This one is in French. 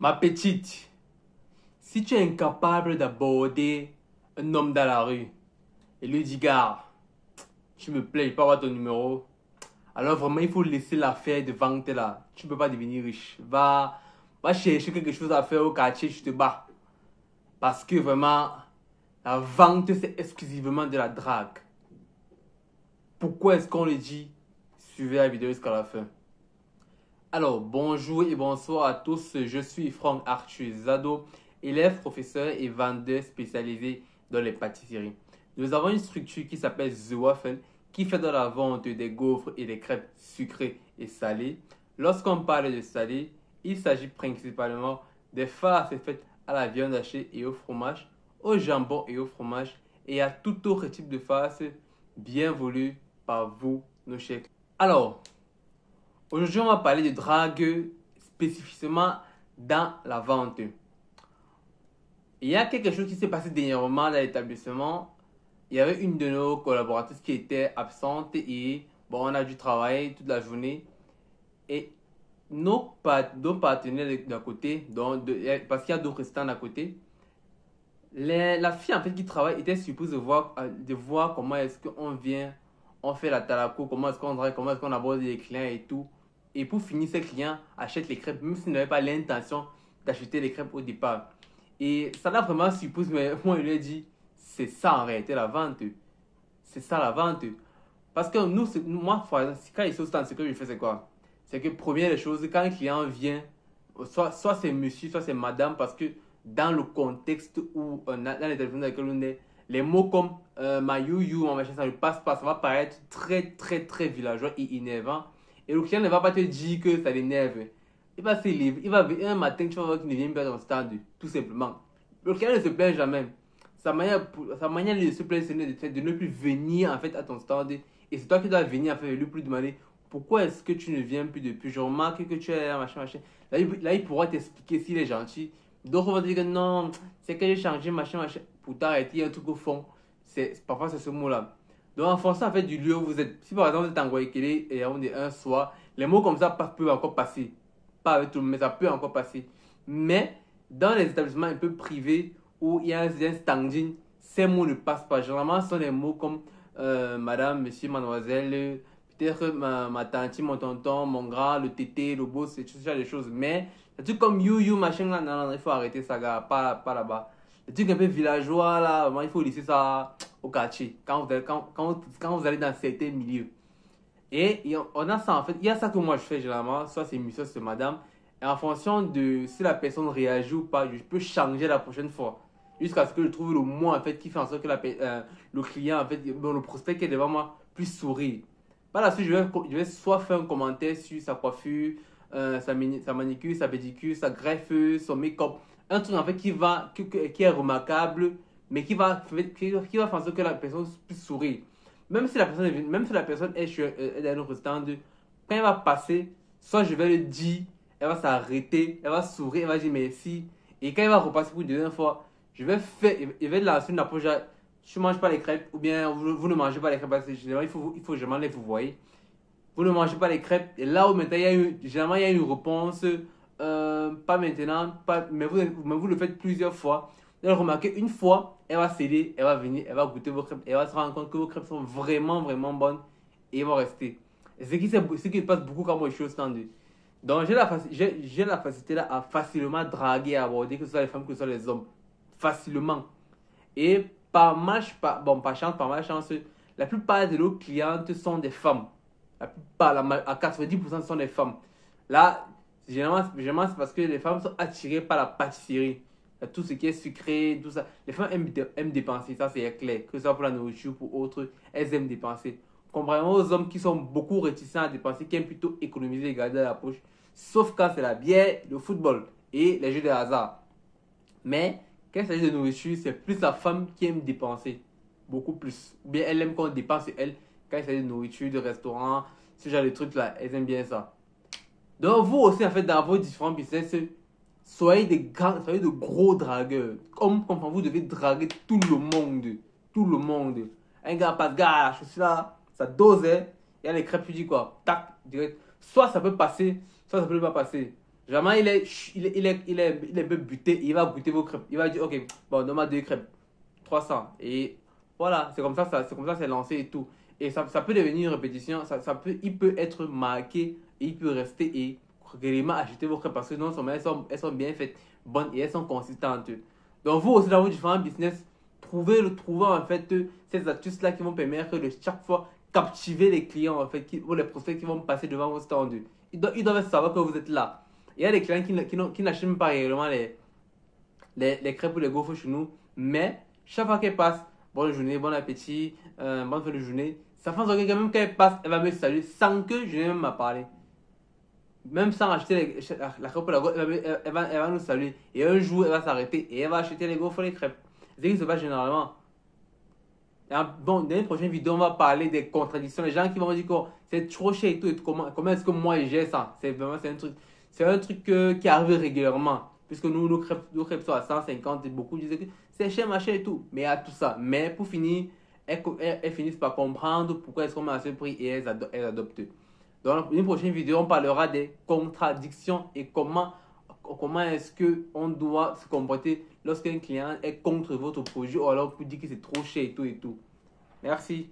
Ma petite, si tu es incapable d'aborder un homme dans la rue et lui dire, gars, tu me plais, je peux avoir ton numéro. Alors vraiment, il faut laisser l'affaire de vente là. Tu ne peux pas devenir riche. Va chercher quelque chose à faire au quartier, je te bats. Parce que vraiment, la vente, c'est exclusivement de la drague. Pourquoi est-ce qu'on le dit? Suivez la vidéo jusqu'à la fin. Alors, bonjour et bonsoir à tous. Je suis Franck Arthur Zado, élève, professeur et vendeur spécialisé dans les pâtisseries. Nous avons une structure qui s'appelle The Waffle, qui fait de la vente des gaufres et des crêpes sucrées et salées. Lorsqu'on parle de salé, il s'agit principalement des farces faites à la viande hachée et au fromage, au jambon et au fromage, et à tout autre type de farce bien voulu par vous, nos chers. Alors, aujourd'hui, on va parler de drague spécifiquement dans la vente. Il y a quelque chose qui s'est passé dernièrement dans l'établissement. Il y avait une de nos collaboratrices qui était absente et bon, on a dû travailler toute la journée. Et nos partenaires d'à côté, parce qu'il y a d'autres stands à côté, la fille en fait qui travaille était supposée de voir comment est-ce qu'on vient, on fait la talaco, comment est-ce qu'on drague, comment est-ce qu'on aborde les clients et tout. Et pour finir, ces clients achètent les crêpes, même s'ils n'avaient pas l'intention d'acheter les crêpes au départ. Et ça l'a vraiment suppose, mais moi, je lui ai dit, c'est ça en réalité la vente. C'est ça la vente. Parce que moi, quand il est au stand, ce que je fais, c'est quoi? C'est que, première des choses, quand un client vient, soit c'est monsieur, soit c'est madame, parce que dans le contexte où, dans les téléphones dans lesquels on est, les mots comme ma you, ma machin, ça ne passe pas, ça va paraître très, très, très villageois et énervant. Et le client ne va pas te dire que ça l'énerve. Il va se lever, un matin, tu vas voir qu'il ne vient pas dans le stand, tout simplement. Le client ne se plaint jamais. Sa manière de se plaindre, c'est de ne plus venir en fait à ton stand. Et c'est toi qui dois venir en fait, lui plus demander pourquoi est-ce que tu ne viens plus depuis. Je remarque que tu es machin, machin. Là, il pourra t'expliquer s'il est gentil. D'autres vont dire que non, c'est que j'ai changé, machin, machin. Pour t'arrêter, il y a un truc au fond. Parfois, c'est ce mot-là. Donc, en fonction en fait, du lieu où vous êtes, si par exemple vous êtes en Guayaquil et on est un soir, les mots comme ça peuvent encore passer. Pas avec tout le monde, mais ça peut encore passer. Mais dans les établissements un peu privés où il y a un standing, ces mots ne passent pas. Généralement, ce sont des mots comme madame, monsieur, mademoiselle, peut-être ma tante, mon tonton, mon grand, le tété, le beau, c'est tout ça des choses. Mais des trucs comme you, machin, là, non, il faut arrêter ça, gars, pas là-bas. Les trucs un peu villageois, là, il faut laisser ça au quartier, quand vous allez dans certains milieux. Et on a ça en fait, il y a ça que moi je fais généralement, soit c'est monsieur, soit c'est madame. Et en fonction de si la personne réagit ou pas, je peux changer la prochaine fois. Jusqu'à ce que je trouve le mot en fait qui fait en sorte que le client, en fait, bon, le prospect qui est devant moi, puisse sourire. Par la suite, je vais soit faire un commentaire sur sa coiffure, sa manicure, sa pédicure, sa greffe, son make-up. Un truc en fait qui est remarquable, mais qui va faire en sorte que la personne puisse sourire. Même si la personne est dans notre stand, quand elle va passer, soit je vais le dire, elle va s'arrêter, elle va sourire, elle va dire merci. Et quand elle va repasser pour une deuxième fois, je vais lancer une approche. Je ne mange pas les crêpes, ou bien vous ne mangez pas les crêpes, parce que généralement, il faut que je m'enlève, vous voyez. Vous ne mangez pas les crêpes, et là où maintenant, généralement, il y a une réponse, pas maintenant, mais vous le faites plusieurs fois. Vous allez remarquer, une fois, elle va céder, elle va venir, elle va goûter vos crêpes, elle va se rendre compte que vos crêpes sont vraiment, vraiment bonnes, et elles vont rester. Et ce qui passe beaucoup quand moi je suis au stand. Donc j'ai la facilité là à facilement draguer, à aborder, que ce soit les femmes, que ce soit les hommes. Facilement. Et par chance, par malchance, la plupart de nos clientes sont des femmes. La plupart, à 90% ce sont des femmes. Là, généralement c'est parce que les femmes sont attirées par la pâtisserie. Tout ce qui est sucré, tout ça. Les femmes aiment dépenser, ça c'est clair. Que ce soit pour la nourriture, pour autre, elles aiment dépenser. Contrairement aux hommes qui sont beaucoup réticents à dépenser, qui aiment plutôt économiser et garder la poche. Sauf quand c'est la bière, le football et les jeux de hasard. Mais quand il s'agit de nourriture, c'est plus la femme qui aime dépenser. Beaucoup plus. Ou bien elle aime qu'on dépense elle. Quand il s'agit de nourriture, de restaurant, ce genre de trucs là, elles aiment bien ça. Donc vous aussi, en fait, dans vos différents business, soyez de gros dragueurs. Comme vous devez draguer tout le monde. Tout le monde. Un gars passe, gars, je suis là, ça dose, hein. Il y a les crêpes, tu dis quoi? Tac, direct. Soit ça peut passer, soit ça peut pas passer. Jamais il est un peu buté, il va goûter vos crêpes. Il va dire, ok, bon, donne-moi 2 crêpes, 300. Et voilà, c'est comme ça c'est lancé et tout. Et ça peut devenir une répétition, il peut être marqué et il peut rester et régulièrement acheter vos crêpes parce que non seulement elles sont bien faites, bonnes et elles sont consistantes. Donc vous aussi dans vos différents business, trouvez en fait ces astuces-là qui vont permettre de chaque fois captiver les clients en fait, ou les prospects qui vont passer devant vos stands. Ils doivent savoir que vous êtes là. Il y a des clients qui n'achètent même pas réellement les crêpes ou les gaufres chez nous, mais chaque fois qu'elle passe, bonne journée, bon appétit, bonne fin de journée, ça fait en sorte que même quand elle passe, elle va me saluer sans que je n'ai même à parler. Même sans acheter la crêpe ou la gaufre, elle va nous saluer. Et un jour, elle va s'arrêter et elle va acheter les gaufres ou les crêpes. C'est ce qui se passe généralement. Bon, dans une prochaine vidéo, on va parler des contradictions. Les gens qui vont dire que c'est trop cher et tout. Comment est-ce que moi je gère ça? C'est un truc qui arrive régulièrement. Puisque nos crêpes sont à 150 et beaucoup disent que c'est cher, machin et tout. Mais il y a tout ça. Mais pour finir, elles finissent par comprendre pourquoi est-ce qu'on met à ce prix et elles adoptent. Dans une prochaine vidéo, on parlera des contradictions et comment est-ce qu'on doit se comporter lorsqu'un client est contre votre projet ou alors pour dire que c'est trop cher et tout et tout. Merci.